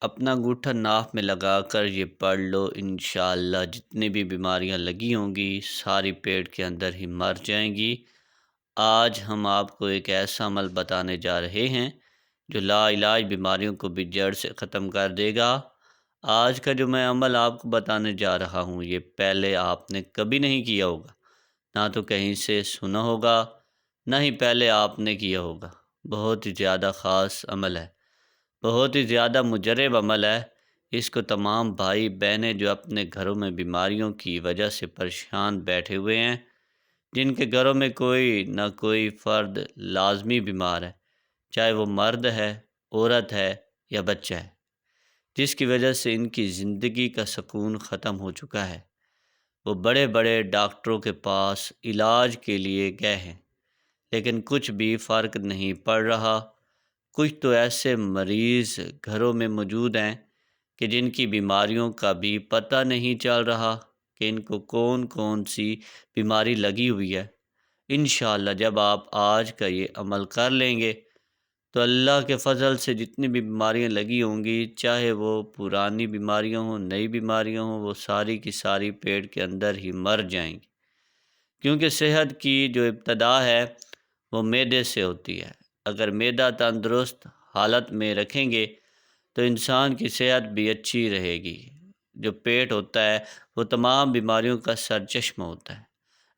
اپنا انگوٹھا ناف میں لگا کر یہ پڑھ لو، انشاءاللہ جتنی بھی بیماریاں لگی ہوں گی ساری پیٹ کے اندر ہی مر جائیں گی۔ آج ہم آپ کو ایک ایسا عمل بتانے جا رہے ہیں جو لا علاج بیماریوں کو بھی جڑ سے ختم کر دے گا۔ آج کا جو میں عمل آپ کو بتانے جا رہا ہوں یہ پہلے آپ نے کبھی نہیں کیا ہوگا، نہ تو کہیں سے سنا ہوگا، نہ ہی پہلے آپ نے کیا ہوگا۔ بہت ہی زیادہ خاص عمل ہے، بہت ہی زیادہ مجرب عمل ہے۔ اس کو تمام بھائی بہنیں جو اپنے گھروں میں بیماریوں کی وجہ سے پریشان بیٹھے ہوئے ہیں، جن کے گھروں میں کوئی نہ کوئی فرد لازمی بیمار ہے، چاہے وہ مرد ہے، عورت ہے یا بچہ ہے، جس کی وجہ سے ان کی زندگی کا سکون ختم ہو چکا ہے۔ وہ بڑے بڑے ڈاکٹروں کے پاس علاج کے لیے گئے ہیں، لیکن کچھ بھی فرق نہیں پڑ رہا۔ کچھ تو ایسے مریض گھروں میں موجود ہیں کہ جن کی بیماریوں کا بھی پتہ نہیں چل رہا کہ ان کو کون کون سی بیماری لگی ہوئی ہے۔ انشاءاللہ جب آپ آج کا یہ عمل کر لیں گے تو اللہ کے فضل سے جتنی بھی بیماریاں لگی ہوں گی، چاہے وہ پرانی بیماریاں ہوں، نئی بیماریاں ہوں، وہ ساری کی ساری پیٹ کے اندر ہی مر جائیں گی، کیونکہ صحت کی جو ابتدا ہے وہ معدے سے ہوتی ہے۔ اگر معدہ تندرست حالت میں رکھیں گے تو انسان کی صحت بھی اچھی رہے گی۔ جو پیٹ ہوتا ہے وہ تمام بیماریوں کا سرچشمہ ہوتا ہے۔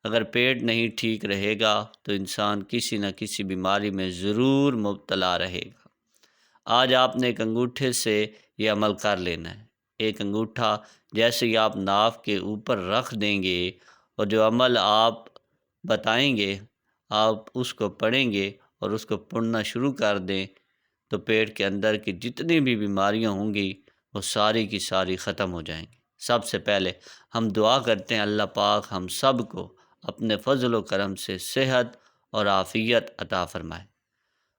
اگر پیٹ نہیں ٹھیک رہے گا تو انسان کسی نہ کسی بیماری میں ضرور مبتلا رہے گا۔ آج آپ نے ایک انگوٹھے سے یہ عمل کر لینا ہے۔ ایک انگوٹھا جیسے ہی آپ ناف کے اوپر رکھ دیں گے اور جو عمل آپ بتائیں گے آپ اس کو پڑھیں گے اور اس کو پڑھنا شروع کر دیں تو پیٹ کے اندر کی جتنی بھی بیماریاں ہوں گی وہ ساری کی ساری ختم ہو جائیں گی۔ سب سے پہلے ہم دعا کرتے ہیں اللہ پاک ہم سب کو اپنے فضل و کرم سے صحت اور عافیت عطا فرمائے،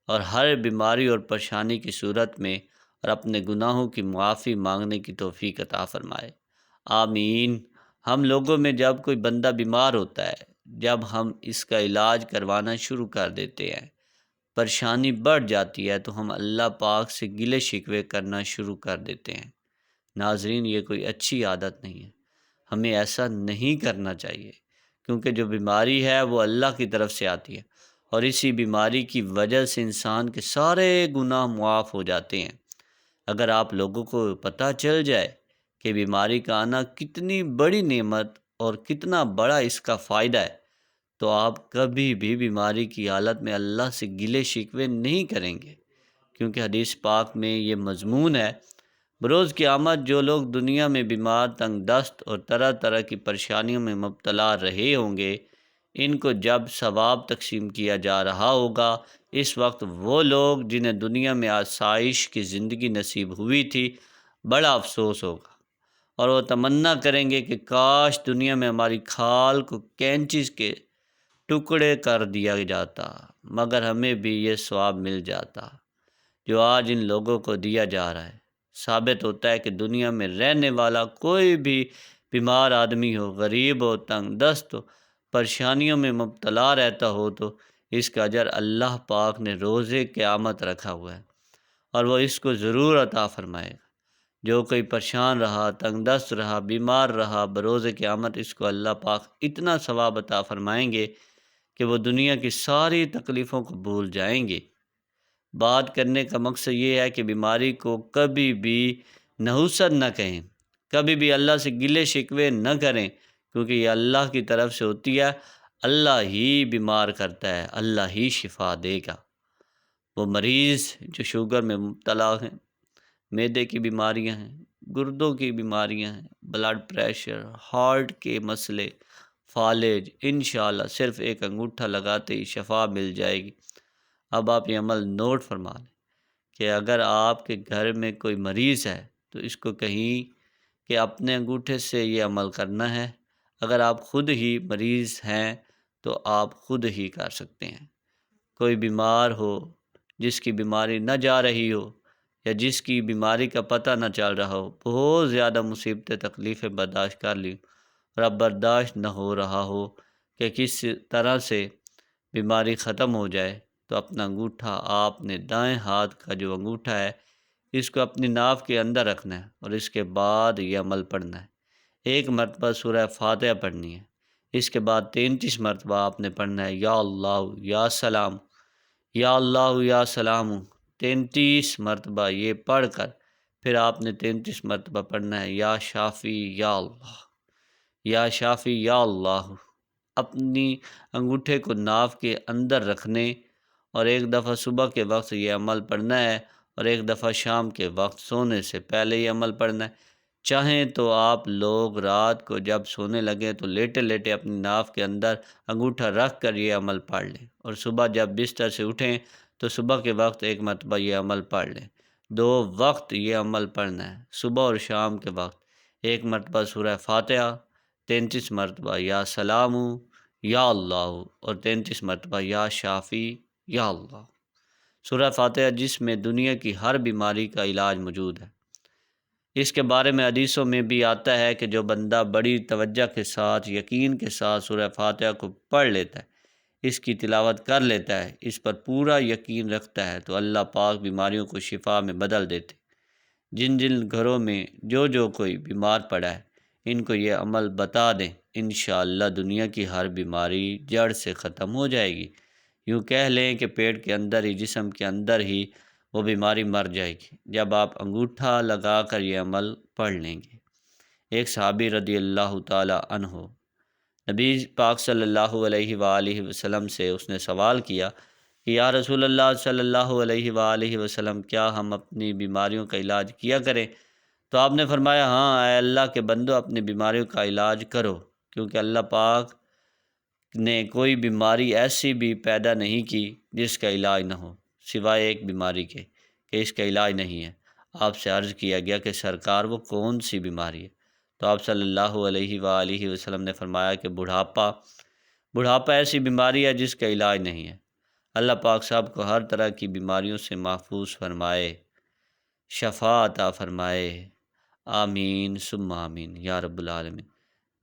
اور ہر بیماری اور پریشانی کی صورت میں اور اپنے گناہوں کی معافی مانگنے کی توفیق عطا فرمائے، آمین۔ ہم لوگوں میں جب کوئی بندہ بیمار ہوتا ہے، جب ہم اس کا علاج کروانا شروع کر دیتے ہیں، پریشانی بڑھ جاتی ہے تو ہم اللہ پاک سے گلے شکوے کرنا شروع کر دیتے ہیں۔ ناظرین، یہ کوئی اچھی عادت نہیں ہے، ہمیں ایسا نہیں کرنا چاہیے، کیونکہ جو بیماری ہے وہ اللہ کی طرف سے آتی ہے، اور اسی بیماری کی وجہ سے انسان کے سارے گناہ معاف ہو جاتے ہیں۔ اگر آپ لوگوں کو پتہ چل جائے کہ بیماری کا آنا کتنی بڑی نعمت اور کتنا بڑا اس کا فائدہ ہے، تو آپ کبھی بھی بیماری کی حالت میں اللہ سے گلے شکوے نہیں کریں گے، کیونکہ حدیث پاک میں یہ مضمون ہے، بروز قیامت جو لوگ دنیا میں بیمار، تنگ دست اور طرح طرح کی پریشانیوں میں مبتلا رہے ہوں گے، ان کو جب ثواب تقسیم کیا جا رہا ہوگا، اس وقت وہ لوگ جنہیں دنیا میں آسائش کی زندگی نصیب ہوئی تھی، بڑا افسوس ہوگا، اور وہ تمنا کریں گے کہ کاش دنیا میں ہماری کھال کو کینچی کے ٹکڑے کر دیا جاتا، مگر ہمیں بھی یہ ثواب مل جاتا جو آج ان لوگوں کو دیا جا رہا ہے۔ ثابت ہوتا ہے کہ دنیا میں رہنے والا کوئی بھی بیمار آدمی ہو، غریب ہو، تنگ دست ہو، پریشانیوں میں مبتلا رہتا ہو، تو اس کا اجر اللہ پاک نے روز قیامت رکھا ہوا ہے، اور وہ اس کو ضرور عطا فرمائے گا۔ جو کوئی پریشان رہا، تنگ دست رہا، بیمار رہا، بروز قیامت اس کو اللہ پاک اتنا ثواب عطا فرمائیں گے کہ وہ دنیا کی ساری تکلیفوں کو بھول جائیں گے۔ بات کرنے کا مقصد یہ ہے کہ بیماری کو کبھی بھی نحوست نہ کہیں، کبھی بھی اللہ سے گلے شکوے نہ کریں، کیونکہ یہ اللہ کی طرف سے ہوتی ہے۔ اللہ ہی بیمار کرتا ہے، اللہ ہی شفا دے گا۔ وہ مریض جو شوگر میں مبتلا ہیں، معدے کی بیماریاں ہیں، گردوں کی بیماریاں ہیں، بلڈ پریشر، ہارٹ کے مسئلے، فالج، انشاءاللہ صرف ایک انگوٹھا لگاتے ہی شفا مل جائے گی۔ اب آپ یہ عمل نوٹ فرما لیں کہ اگر آپ کے گھر میں کوئی مریض ہے تو اس کو کہیں کہ اپنے انگوٹھے سے یہ عمل کرنا ہے۔ اگر آپ خود ہی مریض ہیں تو آپ خود ہی کر سکتے ہیں۔ کوئی بیمار ہو، جس کی بیماری نہ جا رہی ہو، یا جس کی بیماری کا پتہ نہ چل رہا ہو، بہت زیادہ مصیبتیں تکلیفیں برداشت کر لی اور اب برداشت نہ ہو رہا ہو کہ کس طرح سے بیماری ختم ہو جائے، تو اپنا انگوٹھا آپ نے دائیں ہاتھ کا جو انگوٹھا ہے اس کو اپنی ناف کے اندر رکھنا ہے اور اس کے بعد یہ عمل پڑھنا ہے۔ 1 مرتبہ سورہ فاتحہ پڑھنی ہے۔ اس کے بعد 33 مرتبہ آپ نے پڑھنا ہے یا اللہ یا سلام، یا اللہ یا سلام، 33 مرتبہ یہ پڑھ کر پھر آپ نے 33 مرتبہ پڑھنا ہے یا شافی یا اللہ، یا شافی یا اللہ۔ اپنی انگوٹھے کو ناف کے اندر رکھنے اور 1 دفعہ صبح کے وقت یہ عمل پڑھنا ہے اور 1 دفعہ شام کے وقت سونے سے پہلے یہ عمل پڑھنا ہے۔ چاہیں تو آپ لوگ رات کو جب سونے لگیں تو لیٹے لیٹے اپنی ناف کے اندر انگوٹھا رکھ کر یہ عمل پڑھ لیں، اور صبح جب بستر سے اٹھیں تو صبح کے وقت 1 مرتبہ یہ عمل پڑھ لیں۔ 2 وقت یہ عمل پڑھنا ہے، صبح اور شام کے وقت۔ 1 مرتبہ سورہ فاتحہ، 33 مرتبہ یا سلام یا اللہ، اور 33 مرتبہ یا شافی یا اللہ۔ سورہ فاتحہ جس میں دنیا کی ہر بیماری کا علاج موجود ہے۔ اس کے بارے میں حدیثوں میں بھی آتا ہے کہ جو بندہ بڑی توجہ کے ساتھ، یقین کے ساتھ سورہ فاتحہ کو پڑھ لیتا ہے، اس کی تلاوت کر لیتا ہے، اس پر پورا یقین رکھتا ہے، تو اللہ پاک بیماریوں کو شفا میں بدل دیتے۔ جن جن گھروں میں جو کوئی بیمار پڑا ہے، ان کو یہ عمل بتا دیں، انشاءاللہ دنیا کی ہر بیماری جڑ سے ختم ہو جائے گی۔ یوں کہہ لیں کہ پیٹ کے اندر ہی، جسم کے اندر ہی وہ بیماری مر جائے گی جب آپ انگوٹھا لگا کر یہ عمل پڑھ لیں گے۔ ایک صحابی رضی اللہ تعالی عنہ نبی پاک صلی اللہ علیہ وآلہ وسلم سے اس نے سوال کیا کہ یا رسول اللہ صلی اللہ علیہ وآلہ وسلم، کیا ہم اپنی بیماریوں کا علاج کیا کریں؟ تو آپ نے فرمایا، ہاں اے اللہ کے بندو، اپنی بیماریوں کا علاج کرو، کیونکہ اللہ پاک نے کوئی بیماری ایسی بھی پیدا نہیں کی جس کا علاج نہ ہو، سوائے ایک بیماری کے کہ اس کا علاج نہیں ہے۔ آپ سے عرض کیا گیا کہ سرکار وہ کون سی بیماری ہے؟ تو آپ صلی اللہ علیہ وآلہ وسلم نے فرمایا کہ بڑھاپا ایسی بیماری ہے جس کا علاج نہیں ہے۔ اللہ پاک صاحب کو ہر طرح کی بیماریوں سے محفوظ فرمائے، شفا عطا فرمائے، آمین ثم آمین یا رب العالمین۔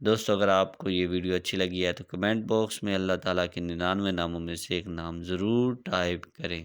دوستو، اگر آپ کو یہ ویڈیو اچھی لگی ہے تو کمنٹ باکس میں اللہ تعالیٰ کے 99 ناموں میں سے ایک نام ضرور ٹائپ کریں۔